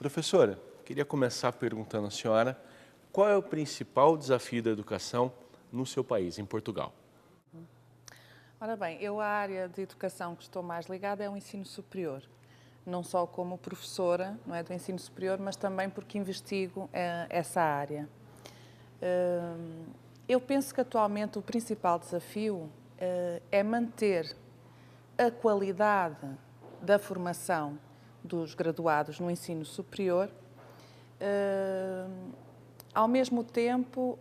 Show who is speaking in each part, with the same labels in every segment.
Speaker 1: Professora, queria começar perguntando à senhora qual é o principal desafio da educação no seu país, em Portugal?
Speaker 2: Ora bem, eu a área de educação que estou mais ligada é o ensino superior. Não só como professora, não é, do ensino superior, mas também porque investigo essa área. Eu penso que atualmente o principal desafio é manter a qualidade da formação dos graduados no ensino superior, ao mesmo tempo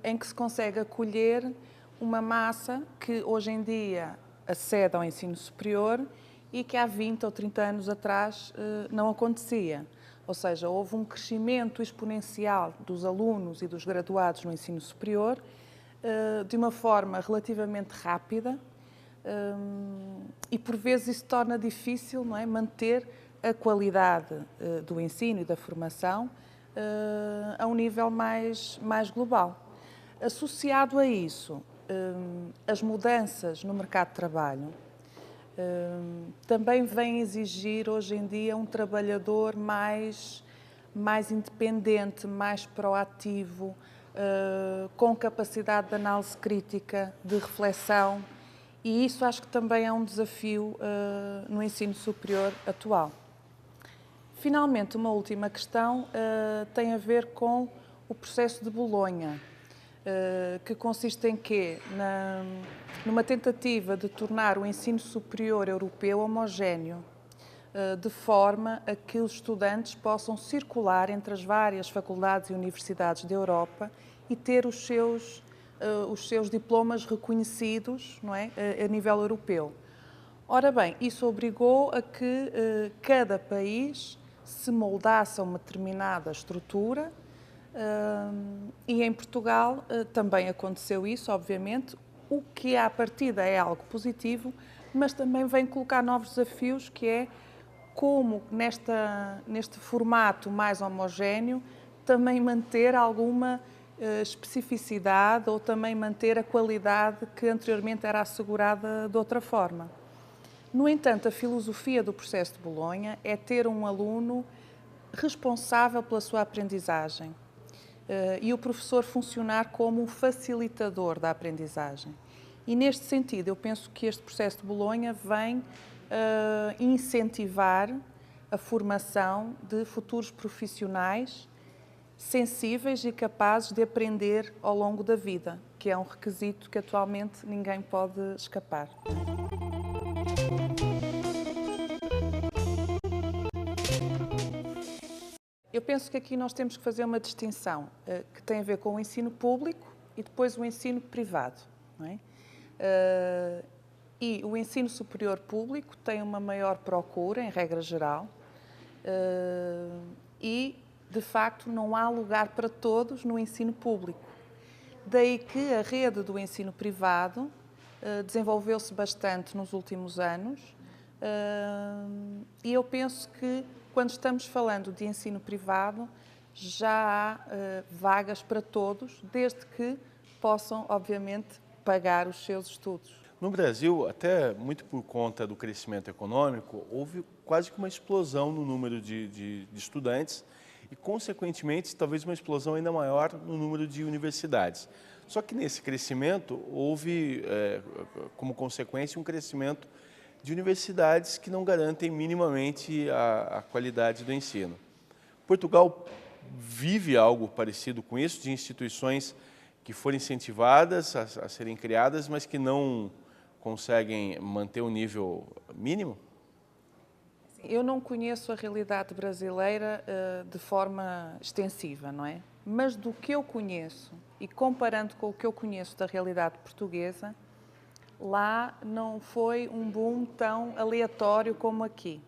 Speaker 2: em que se consegue acolher uma massa que hoje em dia acede ao ensino superior e que há 20 ou 30 anos atrás não acontecia. Ou seja, houve um crescimento exponencial dos alunos e dos graduados no ensino superior de uma forma relativamente rápida e por vezes isso torna difícil, não é, manter a qualidade do ensino e da formação a um nível mais global. Associado a isso, as mudanças no mercado de trabalho também vêm exigir hoje em dia um trabalhador mais independente, mais proativo, com capacidade de análise crítica, de reflexão, e isso acho que também é um desafio no ensino superior atual. Finalmente, uma última questão tem a ver com o processo de Bolonha, que consiste em quê? Numa tentativa de tornar o ensino superior europeu homogéneo, de forma a que os estudantes possam circular entre as várias faculdades e universidades da Europa e ter os seus diplomas reconhecidos, não é, a nível europeu. Ora bem, isso obrigou a que cada país se moldasse a uma determinada estrutura e em Portugal também aconteceu isso, obviamente, o que à partida é algo positivo, mas também vem colocar novos desafios, que é como neste formato mais homogéneo também manter alguma especificidade ou também manter a qualidade que anteriormente era assegurada de outra forma. No entanto, a filosofia do processo de Bolonha é ter um aluno responsável pela sua aprendizagem e o professor funcionar como um facilitador da aprendizagem. E neste sentido, eu penso que este processo de Bolonha vem incentivar a formação de futuros profissionais sensíveis e capazes de aprender ao longo da vida, que é um requisito que atualmente ninguém pode escapar. Eu penso que aqui nós temos que fazer uma distinção que tem a ver com o ensino público e depois o ensino privado, não é? E o ensino superior público tem uma maior procura, em regra geral, e, de facto, não há lugar para todos no ensino público. Daí que a rede do ensino privado desenvolveu-se bastante nos últimos anos e eu penso que, quando estamos falando de ensino privado, já há vagas para todos, desde que possam, obviamente, pagar os seus estudos.
Speaker 1: No Brasil, até muito por conta do crescimento econômico, houve quase que uma explosão no número de estudantes e, consequentemente, talvez uma explosão ainda maior no número de universidades. Só que nesse crescimento houve, como consequência, um crescimento de universidades que não garantem minimamente a qualidade do ensino. Portugal vive algo parecido com isso, de instituições que foram incentivadas a serem criadas, mas que não conseguem manter o nível mínimo?
Speaker 2: Eu não conheço a realidade brasileira de forma extensiva, não é? Mas do que eu conheço, e comparando com o que eu conheço da realidade portuguesa, lá não foi um boom tão aleatório como aqui.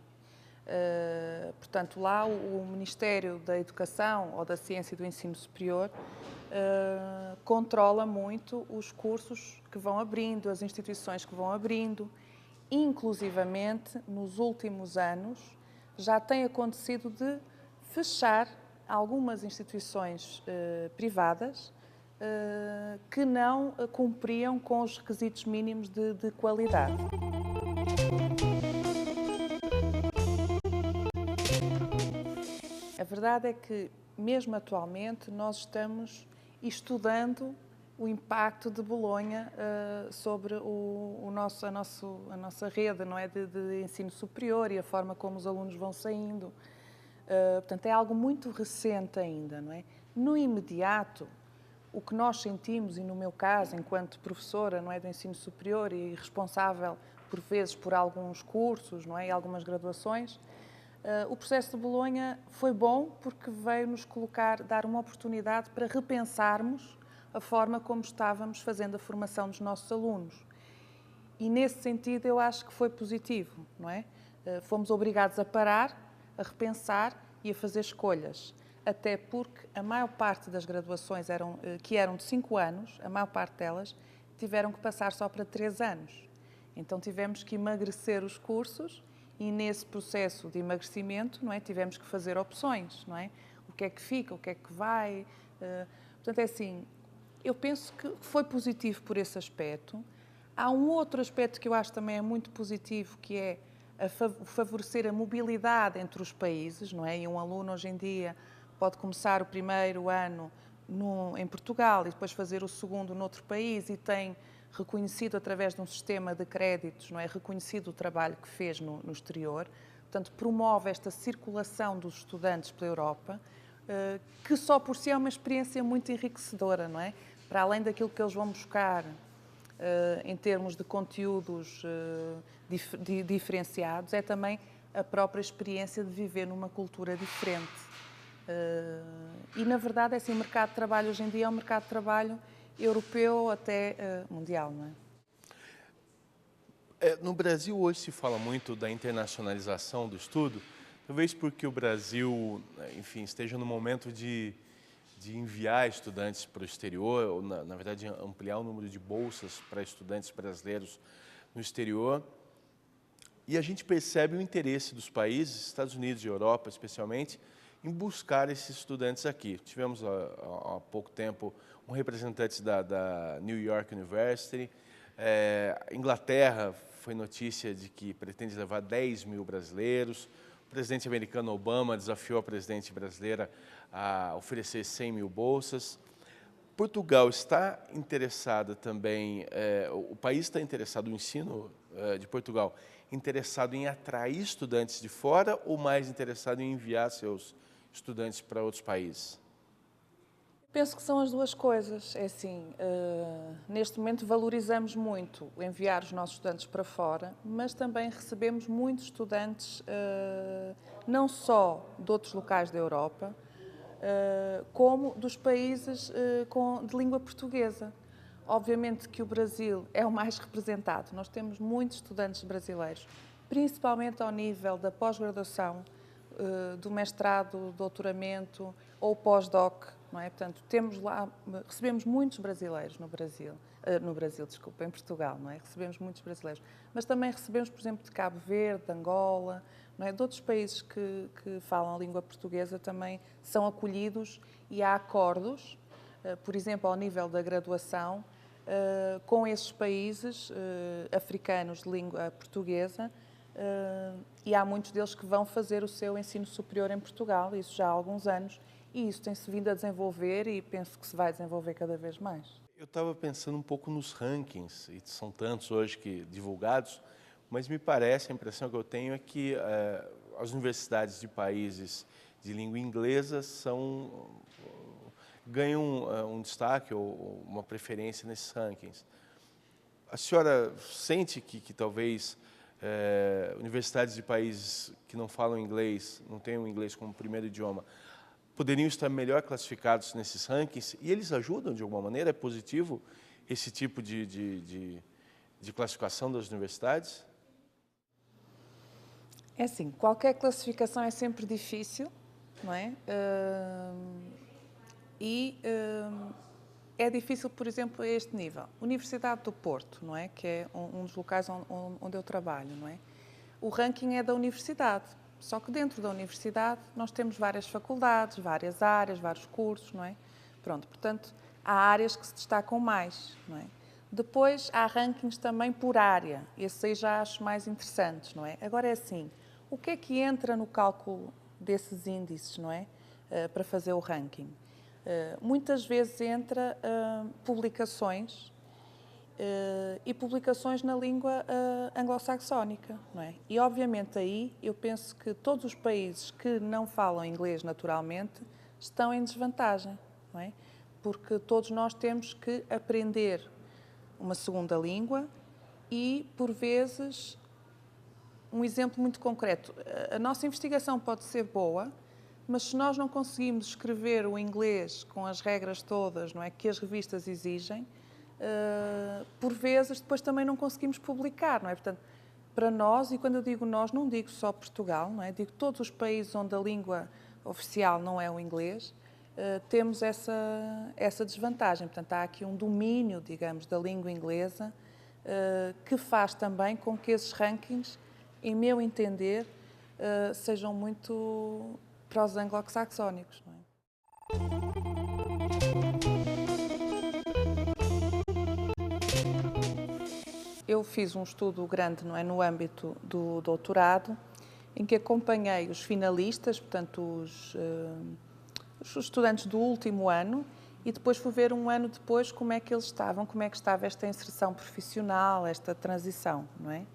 Speaker 2: Portanto, lá o Ministério da Educação ou da Ciência e do Ensino Superior controla muito os cursos que vão abrindo, as instituições que vão abrindo. Inclusivamente, nos últimos anos, já tem acontecido de fechar algumas instituições privadas que não cumpriam com os requisitos mínimos de qualidade. A verdade é que, mesmo atualmente, nós estamos estudando o impacto de Bolonha sobre a nossa rede, não é, de ensino superior e a forma como os alunos vão saindo. Portanto, é algo muito recente ainda, não é? No imediato, o que nós sentimos, e no meu caso, enquanto professora, não é, do ensino superior e responsável, por vezes, por alguns cursos, não é, e algumas graduações, o processo de Bolonha foi bom porque veio-nos dar uma oportunidade para repensarmos a forma como estávamos fazendo a formação dos nossos alunos. E, nesse sentido, eu acho que foi positivo, não é? Fomos obrigados a parar, a repensar e a fazer escolhas. Até porque a maior parte das graduações que eram de 5 anos, a maior parte delas, tiveram que passar só para 3 anos. Então tivemos que emagrecer os cursos e nesse processo de emagrecimento, não é, tivemos que fazer opções, não é? O que é que fica, o que é que vai. Portanto, é assim, eu penso que foi positivo por esse aspecto. Há um outro aspecto que eu acho também é muito positivo, que é favorecer a mobilidade entre os países, não é? E um aluno hoje em dia pode começar o primeiro ano em Portugal e depois fazer o segundo noutro país e tem reconhecido através de um sistema de créditos, não é? Reconhecido o trabalho que fez no exterior. Portanto, promove esta circulação dos estudantes pela Europa, que só por si é uma experiência muito enriquecedora, não é? Para além daquilo que eles vão buscar em termos de conteúdos diferenciados, é também a própria experiência de viver numa cultura diferente. E, na verdade, é assim, o mercado de trabalho hoje em dia é um mercado de trabalho europeu até mundial, não é?
Speaker 1: No Brasil, hoje se fala muito da internacionalização do estudo, talvez porque o Brasil, enfim, esteja no momento de enviar estudantes para o exterior, ou, na verdade, ampliar o número de bolsas para estudantes brasileiros no exterior. E a gente percebe o interesse dos países, Estados Unidos e Europa especialmente, em buscar esses estudantes aqui. Tivemos há pouco tempo um representante da New York University. Inglaterra foi notícia de que pretende levar 10 mil brasileiros. O presidente americano Obama desafiou a presidente brasileira a oferecer 100 mil bolsas. Portugal está interessada também, o país está interessado, o ensino de Portugal, interessado em atrair estudantes de fora ou mais interessado em enviar seus estudantes para outros países?
Speaker 2: Penso que são as duas coisas. É assim, neste momento valorizamos muito enviar os nossos estudantes para fora, mas também recebemos muitos estudantes, não só de outros locais da Europa, como dos países de língua portuguesa. Obviamente que o Brasil é o mais representado. Nós temos muitos estudantes brasileiros, principalmente ao nível da pós-graduação, do mestrado, doutoramento ou pós-doc, não é? Portanto, recebemos muitos brasileiros em Portugal, não é? Recebemos muitos brasileiros, mas também recebemos, por exemplo, de Cabo Verde, de Angola, não é? De outros países que falam a língua portuguesa também são acolhidos e há acordos, por exemplo, ao nível da graduação, com esses países africanos de língua portuguesa, e há muitos deles que vão fazer o seu ensino superior em Portugal, isso já há alguns anos, e isso tem-se vindo a desenvolver e penso que se vai desenvolver cada vez mais.
Speaker 1: Eu estava pensando um pouco nos rankings, e são tantos hoje que divulgados, mas me parece, a impressão que eu tenho é que as universidades de países de língua inglesa ganham um destaque ou uma preferência nesses rankings. A senhora sente que talvez universidades de países que não falam inglês, não têm o inglês como primeiro idioma, poderiam estar melhor classificados nesses rankings e eles ajudam de alguma maneira? É positivo esse tipo de classificação das universidades?
Speaker 2: É assim, qualquer classificação é sempre difícil, não é? É difícil, por exemplo, a este nível. Universidade do Porto, não é? Que é um dos locais onde eu trabalho, não é? O ranking é da universidade, só que dentro da universidade nós temos várias faculdades, várias áreas, vários cursos, não é? Pronto, portanto, há áreas que se destacam mais, não é? Depois há rankings também por área, esses aí já acho mais interessantes, não é? Agora é assim, o que é que entra no cálculo desses índices, não é? para fazer o ranking. Muitas vezes entra publicações e publicações na língua anglo-saxónica, não é? E obviamente aí eu penso que todos os países que não falam inglês naturalmente estão em desvantagem, não é? Porque todos nós temos que aprender uma segunda língua e, por vezes, um exemplo muito concreto, a nossa investigação pode ser boa, mas se nós não conseguimos escrever o inglês com as regras todas, não é, que as revistas exigem, por vezes depois também não conseguimos publicar, não é? Portanto, para nós, e quando eu digo nós, não digo só Portugal, não é? Digo todos os países onde a língua oficial não é o inglês, temos essa desvantagem. Portanto, há aqui um domínio, digamos, da língua inglesa que faz também com que esses rankings, em meu entender, sejam muito para os anglo-saxónicos, não é? Eu fiz um estudo grande, não é, no âmbito do doutorado, em que acompanhei os finalistas, portanto, os estudantes do último ano, e depois fui ver um ano depois como é que eles estavam, como é que estava esta inserção profissional, esta transição, não é?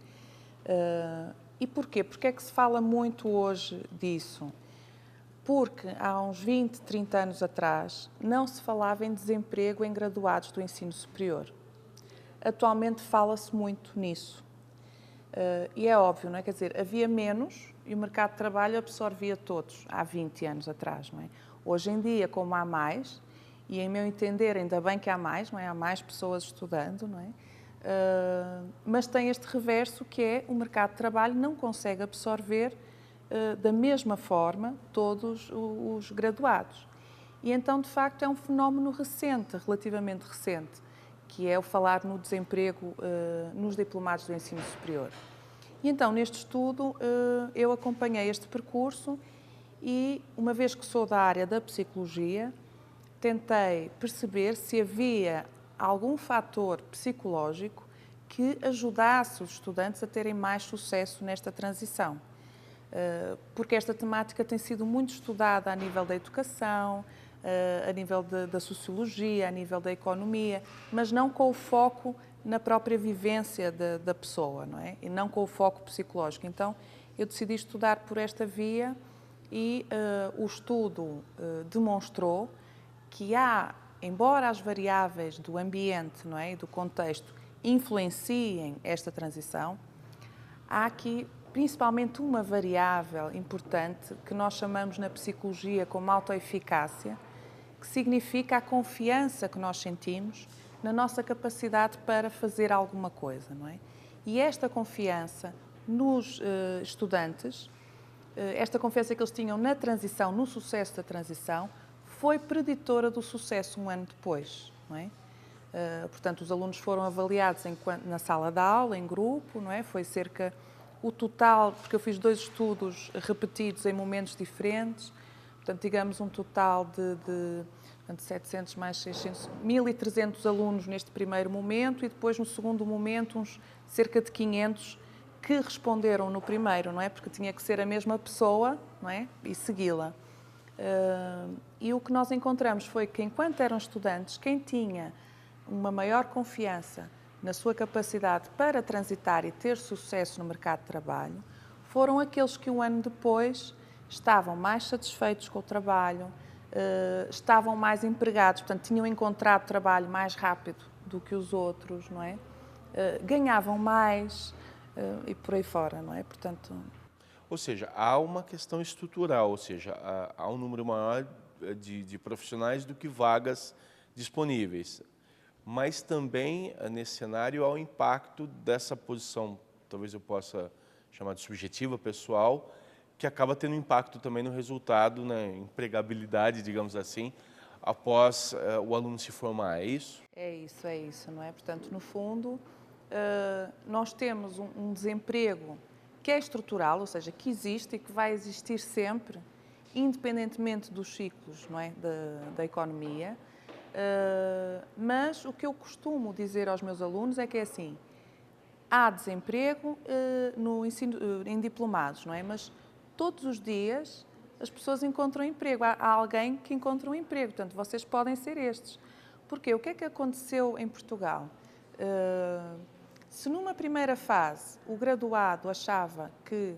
Speaker 2: E porquê? Porque é que se fala muito hoje disso? Porque há uns 20, 30 anos atrás não se falava em desemprego em graduados do ensino superior. Atualmente fala-se muito nisso. E é óbvio, não é? Quer dizer, havia menos e o mercado de trabalho absorvia todos, há 20 anos atrás, não é? Hoje em dia, como há mais, e em meu entender ainda bem que há mais, não é? Há mais pessoas estudando, não é? Mas tem este reverso que é o mercado de trabalho não consegue absorver da mesma forma todos os graduados. E então, de facto, é um fenómeno recente, relativamente recente, que é o falar no desemprego nos diplomados do ensino superior. E então, neste estudo, eu acompanhei este percurso e, uma vez que sou da área da psicologia, tentei perceber se havia algum fator psicológico que ajudasse os estudantes a terem mais sucesso nesta transição. Porque esta temática tem sido muito estudada a nível da educação, a nível da sociologia, a nível da economia, mas não com o foco na própria vivência da pessoa, não é? E não com o foco psicológico. Então, eu decidi estudar por esta via e o estudo demonstrou que há, embora as variáveis do ambiente, não é, e do contexto influenciem esta transição, há aqui principalmente uma variável importante que nós chamamos na psicologia como autoeficácia, que significa a confiança que nós sentimos na nossa capacidade para fazer alguma coisa, não é? E esta confiança nos estudantes, esta confiança que eles tinham na transição, no sucesso da transição, foi preditora do sucesso um ano depois, não é? Portanto, os alunos foram avaliados na sala de aula, em grupo, não é? Foi cerca, o total, porque eu fiz 2 estudos repetidos em momentos diferentes, portanto, digamos um total de 700 mais 600, 1.300 alunos neste primeiro momento e depois no segundo momento uns cerca de 500 que responderam no primeiro, não é? Porque tinha que ser a mesma pessoa, não é? E segui-la. E o que nós encontramos foi que, enquanto eram estudantes, quem tinha uma maior confiança na sua capacidade para transitar e ter sucesso no mercado de trabalho, foram aqueles que um ano depois estavam mais satisfeitos com o trabalho, estavam mais empregados, portanto, tinham encontrado trabalho mais rápido do que os outros, não é? Ganhavam mais e por aí fora, não é? Portanto...
Speaker 1: Ou seja, há uma questão estrutural, ou seja, há um número maior de profissionais do que vagas disponíveis. Mas também, nesse cenário, há o impacto dessa posição, talvez eu possa chamar de subjetiva, pessoal, que acaba tendo impacto também no resultado, na empregabilidade, digamos assim, após o aluno se formar, é isso?
Speaker 2: É isso, não é? Portanto, no fundo, nós temos um desemprego que é estrutural, ou seja, que existe e que vai existir sempre, independentemente dos ciclos, não é? da economia. Mas o que eu costumo dizer aos meus alunos é que é assim, há desemprego no ensino, em diplomados, não é? Mas todos os dias as pessoas encontram emprego. Há alguém que encontra um emprego, portanto, vocês podem ser estes. Porquê? O que é que aconteceu em Portugal? Se numa primeira fase o graduado achava que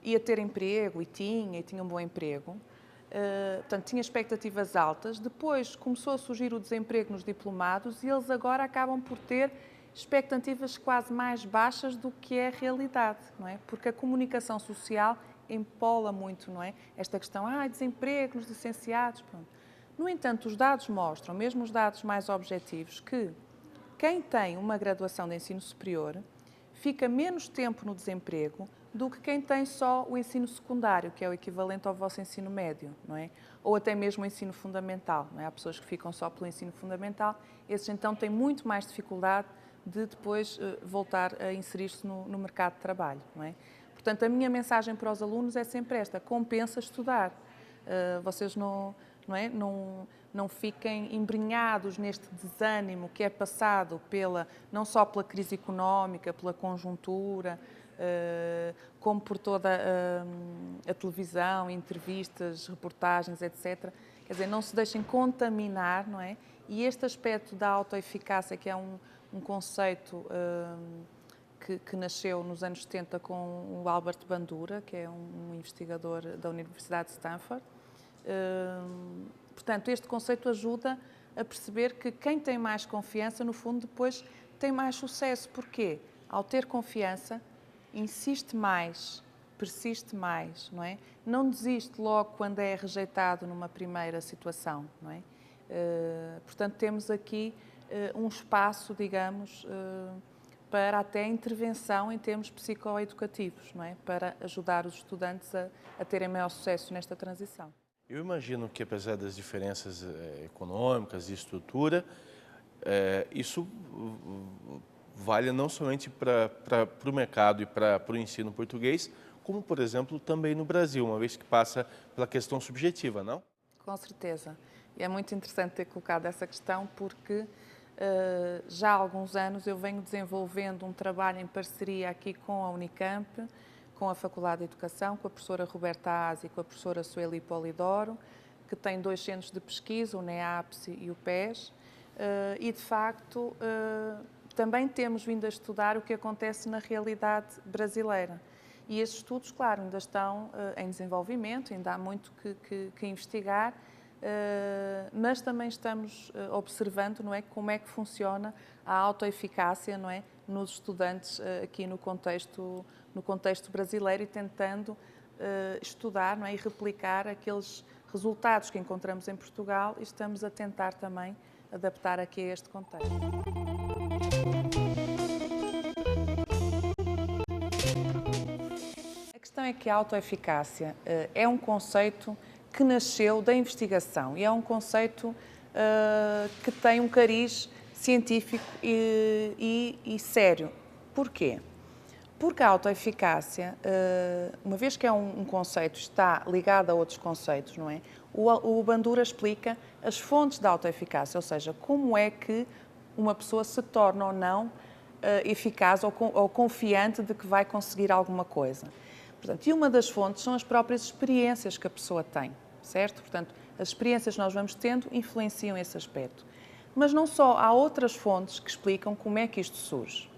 Speaker 2: ia ter emprego e tinha um bom emprego, portanto, tinha expectativas altas, depois começou a surgir o desemprego nos diplomados e eles agora acabam por ter expectativas quase mais baixas do que é a realidade, não é? Porque a comunicação social empola muito, não é? Esta questão, desemprego nos licenciados, pronto. No entanto, os dados mostram, mesmo os dados mais objetivos, que quem tem uma graduação de ensino superior fica menos tempo no desemprego do que quem tem só o ensino secundário, que é o equivalente ao vosso ensino médio, não é? Ou até mesmo o ensino fundamental, não é? Há pessoas que ficam só pelo ensino fundamental, esses então têm muito mais dificuldade de depois voltar a inserir-se no mercado de trabalho, não é? Portanto, a minha mensagem para os alunos é sempre esta: compensa estudar. Vocês não fiquem embrenhados neste desânimo que é passado não só pela crise económica, pela conjuntura, como por toda a televisão, entrevistas, reportagens, etc. Quer dizer, não se deixem contaminar, não é? E este aspecto da autoeficácia, que é um conceito que nasceu nos anos 70 com o Albert Bandura, que é um investigador da Universidade de Stanford. Portanto, este conceito ajuda a perceber que quem tem mais confiança, no fundo, depois tem mais sucesso. Porquê? Ao ter confiança, insiste mais, persiste mais, não é? Não desiste logo quando é rejeitado numa primeira situação, não é? Portanto, temos aqui um espaço, digamos, para até intervenção em termos psicoeducativos, não é? Para ajudar os estudantes a terem maior sucesso nesta transição.
Speaker 1: Eu imagino que, apesar das diferenças econômicas e estrutura, isso vale não somente para o mercado e para o ensino português, como, por exemplo, também no Brasil, uma vez que passa pela questão subjetiva, não?
Speaker 2: Com certeza. E é muito interessante ter colocado essa questão porque já há alguns anos eu venho desenvolvendo um trabalho em parceria aqui com a Unicamp, com a Faculdade de Educação, com a professora Roberta Aze e com a professora Sueli Polidoro, que tem 2 centros de pesquisa, o NEAPSE e o PES, e de facto também temos vindo a estudar o que acontece na realidade brasileira. E esses estudos, claro, ainda estão em desenvolvimento, ainda há muito que investigar, mas também estamos observando, não é, como é que funciona a autoeficácia, não é, nos estudantes aqui no contexto brasileiro e tentando estudar, não é, e replicar aqueles resultados que encontramos em Portugal e estamos a tentar também adaptar aqui a este contexto. A questão é que a autoeficácia é um conceito que nasceu da investigação e é um conceito que tem um cariz científico e sério. Porquê? Porque a autoeficácia, uma vez que é um conceito, está ligado a outros conceitos, não é? O Bandura explica as fontes da autoeficácia, ou seja, como é que uma pessoa se torna ou não eficaz ou confiante de que vai conseguir alguma coisa. Portanto, e uma das fontes são as próprias experiências que a pessoa tem, certo? Portanto, as experiências que nós vamos tendo influenciam esse aspecto. Mas não só, há outras fontes que explicam como é que isto surge.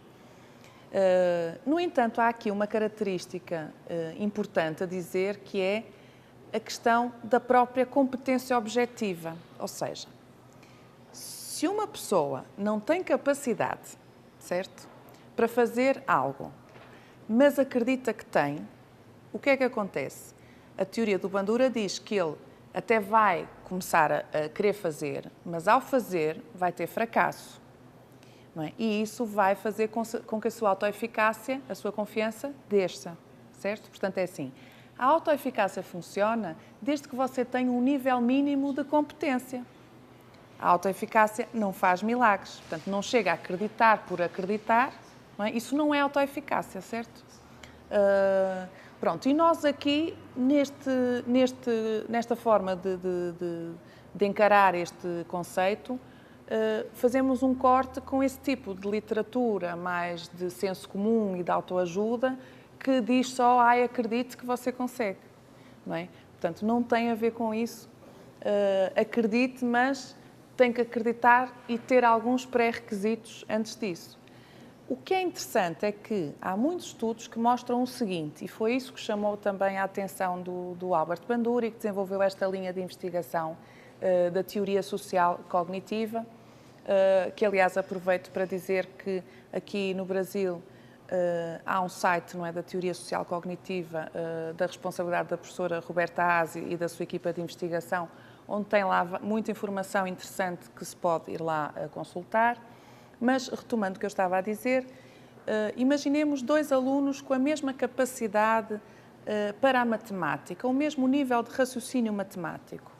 Speaker 2: No entanto, há aqui uma característica importante a dizer, que é a questão da própria competência objetiva. Ou seja, se uma pessoa não tem capacidade, certo, para fazer algo, mas acredita que tem, o que é que acontece? A teoria do Bandura diz que ele até vai começar a querer fazer, mas ao fazer vai ter fracasso. Não é? E isso vai fazer com que a sua autoeficácia, a sua confiança, desça, certo? Portanto, é assim, a autoeficácia funciona desde que você tenha um nível mínimo de competência. A autoeficácia não faz milagres, portanto, não chega a acreditar por acreditar, não é? Isso não é autoeficácia, certo? Pronto, e nós aqui, nesta forma de encarar este conceito, fazemos um corte com esse tipo de literatura mais de senso comum e de autoajuda que diz só, acredite que você consegue, não é? Portanto, não tem a ver com isso. Acredite, mas tem que acreditar e ter alguns pré-requisitos antes disso. O que é interessante é que há muitos estudos que mostram o seguinte, e foi isso que chamou também a atenção do Albert Bandura, que desenvolveu esta linha de investigação da teoria social cognitiva, que aliás aproveito para dizer que aqui no Brasil há um site, não é, da teoria social cognitiva, da responsabilidade da professora Roberta Asi e da sua equipa de investigação, onde tem lá muita informação interessante que se pode ir lá consultar. Mas, retomando o que eu estava a dizer, imaginemos dois alunos com a mesma capacidade para a matemática, o mesmo nível de raciocínio matemático.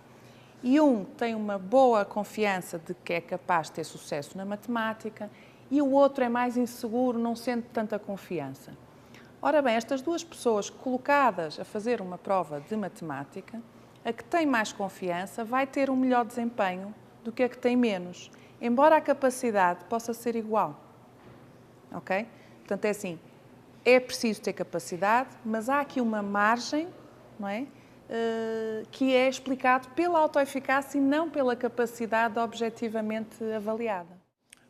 Speaker 2: E um tem uma boa confiança de que é capaz de ter sucesso na matemática e o outro é mais inseguro, não sente tanta confiança. Ora bem, estas duas pessoas colocadas a fazer uma prova de matemática, a que tem mais confiança vai ter um melhor desempenho do que a que tem menos, embora a capacidade possa ser igual. Ok? Portanto, é assim, é preciso ter capacidade, mas há aqui uma margem, não é? Que é explicado pela autoeficácia e não pela capacidade objetivamente avaliada.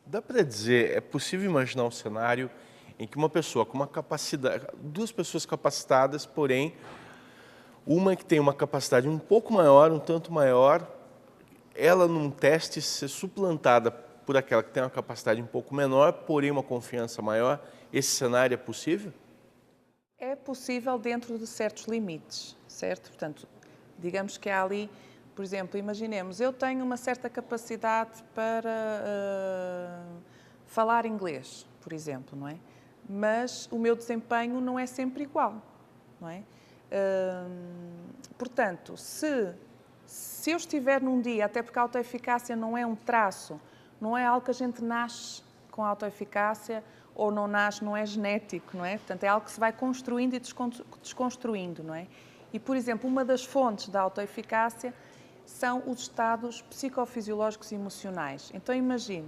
Speaker 1: Dá para dizer, é possível imaginar um cenário em que uma pessoa com uma capacidade, duas pessoas capacitadas, porém, uma que tem uma capacidade um pouco maior, um tanto maior, ela num teste ser suplantada por aquela que tem uma capacidade um pouco menor, porém uma confiança maior, esse cenário é possível?
Speaker 2: É possível dentro de certos limites, certo? Portanto, digamos que há ali, por exemplo, imaginemos, eu tenho uma certa capacidade para falar inglês, por exemplo, não é? Mas o meu desempenho não é sempre igual, não é? Portanto, se eu estiver num dia, até porque a autoeficácia não é um traço, não é algo que a gente nasce com a autoeficácia ou não nasce, não é genético, não é? Portanto, é algo que se vai construindo e desconstruindo, não é? E, por exemplo, uma das fontes da autoeficácia são os estados psicofisiológicos e emocionais. Então, imagine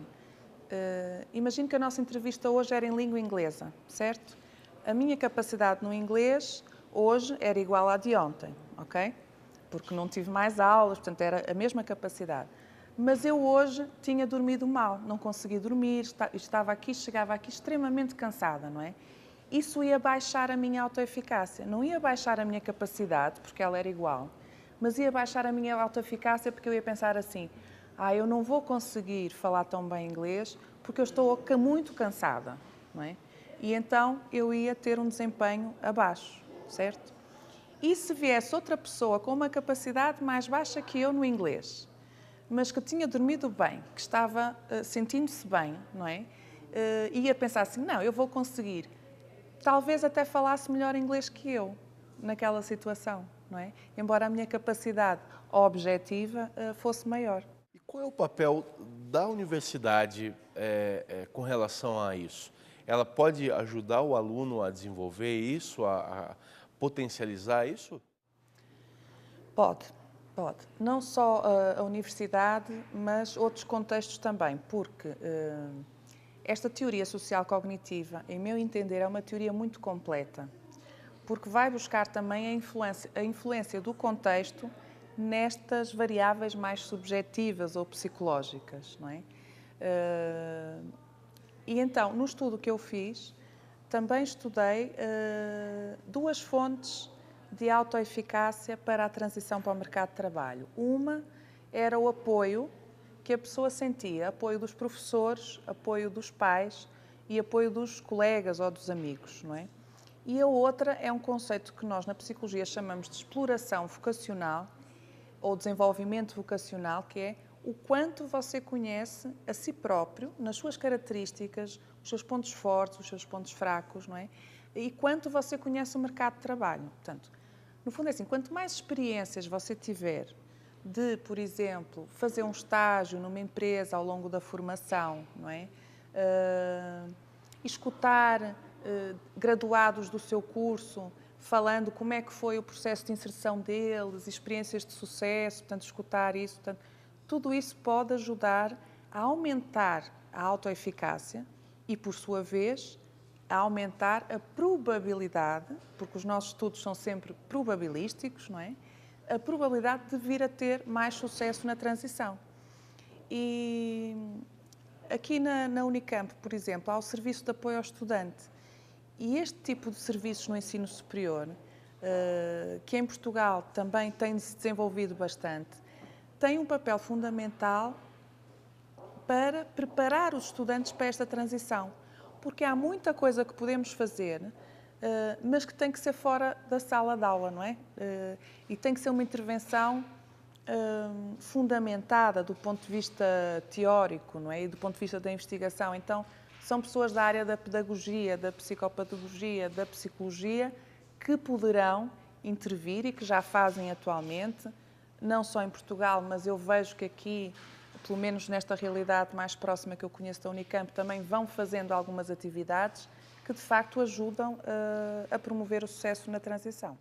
Speaker 2: que a nossa entrevista hoje era em língua inglesa, certo? A minha capacidade no inglês hoje era igual à de ontem, ok? Porque não tive mais aulas, portanto, era a mesma capacidade. Mas eu hoje tinha dormido mal, não consegui dormir, estava aqui, chegava aqui extremamente cansada, não é? Isso ia baixar a minha autoeficácia. Não ia baixar a minha capacidade, porque ela era igual, mas ia baixar a minha autoeficácia porque eu ia pensar assim, eu não vou conseguir falar tão bem inglês porque eu estou muito cansada, não é? E então eu ia ter um desempenho abaixo, certo? E se viesse outra pessoa com uma capacidade mais baixa que eu no inglês, mas que tinha dormido bem, que estava sentindo-se bem, não é? Ia pensar assim, não, eu vou conseguir. Talvez até falasse melhor inglês que eu, naquela situação, não é? Embora a minha capacidade objetiva fosse maior.
Speaker 1: E qual é o papel da universidade com relação a isso? Ela pode ajudar o aluno a desenvolver isso, a potencializar isso?
Speaker 2: Pode. Não só a universidade, mas outros contextos também, porque esta teoria social cognitiva, em meu entender, é uma teoria muito completa, porque vai buscar também a influência do contexto nestas variáveis mais subjetivas ou psicológicas, não é? E então, no estudo que eu fiz, também estudei duas fontes de autoeficácia para a transição para o mercado de trabalho. Uma era o apoio que a pessoa sentia, apoio dos professores, apoio dos pais e apoio dos colegas ou dos amigos, não é? E a outra é um conceito que nós na psicologia chamamos de exploração vocacional ou desenvolvimento vocacional, que é o quanto você conhece a si próprio, nas suas características, os seus pontos fortes, os seus pontos fracos, não é? E quanto você conhece o mercado de trabalho. Portanto, no fundo é assim, quanto mais experiências você tiver de, por exemplo, fazer um estágio numa empresa ao longo da formação, não é? Escutar graduados do seu curso falando como é que foi o processo de inserção deles, experiências de sucesso, portanto, escutar isso, portanto, tudo isso pode ajudar a aumentar a autoeficácia e, por sua vez, a aumentar a probabilidade, porque os nossos estudos são sempre probabilísticos, não é? a probabilidade de vir a ter mais sucesso na transição. E aqui na Unicamp, por exemplo, há o Serviço de Apoio ao Estudante. E este tipo de serviços no ensino superior, que em Portugal também tem se desenvolvido bastante, tem um papel fundamental para preparar os estudantes para esta transição. Porque há muita coisa que podemos fazer, mas que tem que ser fora da sala de aula, não é? E tem que ser uma intervenção fundamentada do ponto de vista teórico, não é? E do ponto de vista da investigação. Então, são pessoas da área da pedagogia, da psicopedagogia, da psicologia, que poderão intervir e que já fazem atualmente, não só em Portugal, mas eu vejo que aqui, pelo menos nesta realidade mais próxima que eu conheço da Unicamp, também vão fazendo algumas atividades que de facto ajudam a promover o sucesso na transição.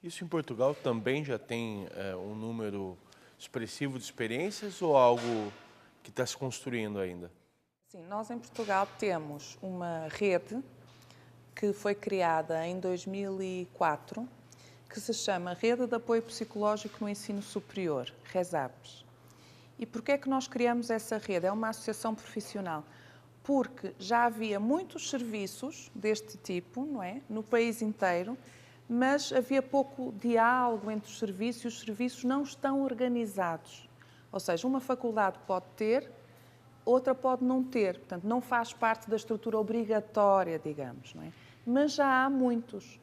Speaker 1: Isso em Portugal também já tem um número expressivo de experiências ou algo que está se construindo ainda?
Speaker 2: Sim, nós em Portugal temos uma rede que foi criada em 2004, que se chama Rede de Apoio Psicológico no Ensino Superior, RESAPS. E porquê é que nós criamos essa rede? É uma associação profissional. Porque já havia muitos serviços deste tipo, não é? No país inteiro, mas havia pouco diálogo entre os serviços não estão organizados. Ou seja, uma faculdade pode ter, outra pode não ter, portanto, não faz parte da estrutura obrigatória, digamos, não é? Mas já há muitos.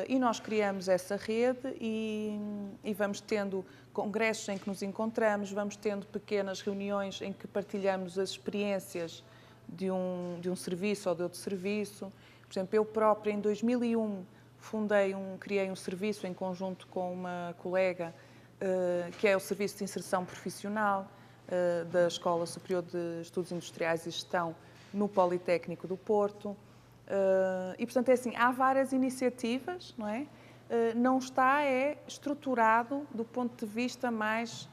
Speaker 2: E nós criamos essa rede e vamos tendo congressos em que nos encontramos, vamos tendo pequenas reuniões em que partilhamos as experiências de um serviço ou de outro serviço. Por exemplo, eu própria, em 2001, criei um serviço em conjunto com uma colega, que é o Serviço de Inserção Profissional da Escola Superior de Estudos Industriais e Gestão no Politécnico do Porto. E, portanto, é assim, há várias iniciativas, não é? Não está estruturado do ponto de vista mais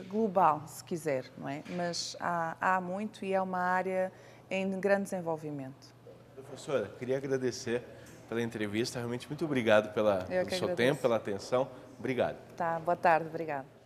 Speaker 2: global, se quiser, não é? Mas há muito e é uma área em grande desenvolvimento.
Speaker 1: Professora, queria agradecer pela entrevista, realmente muito obrigado pelo seu tempo, pela atenção. Obrigado.
Speaker 2: Tá, boa tarde, obrigada.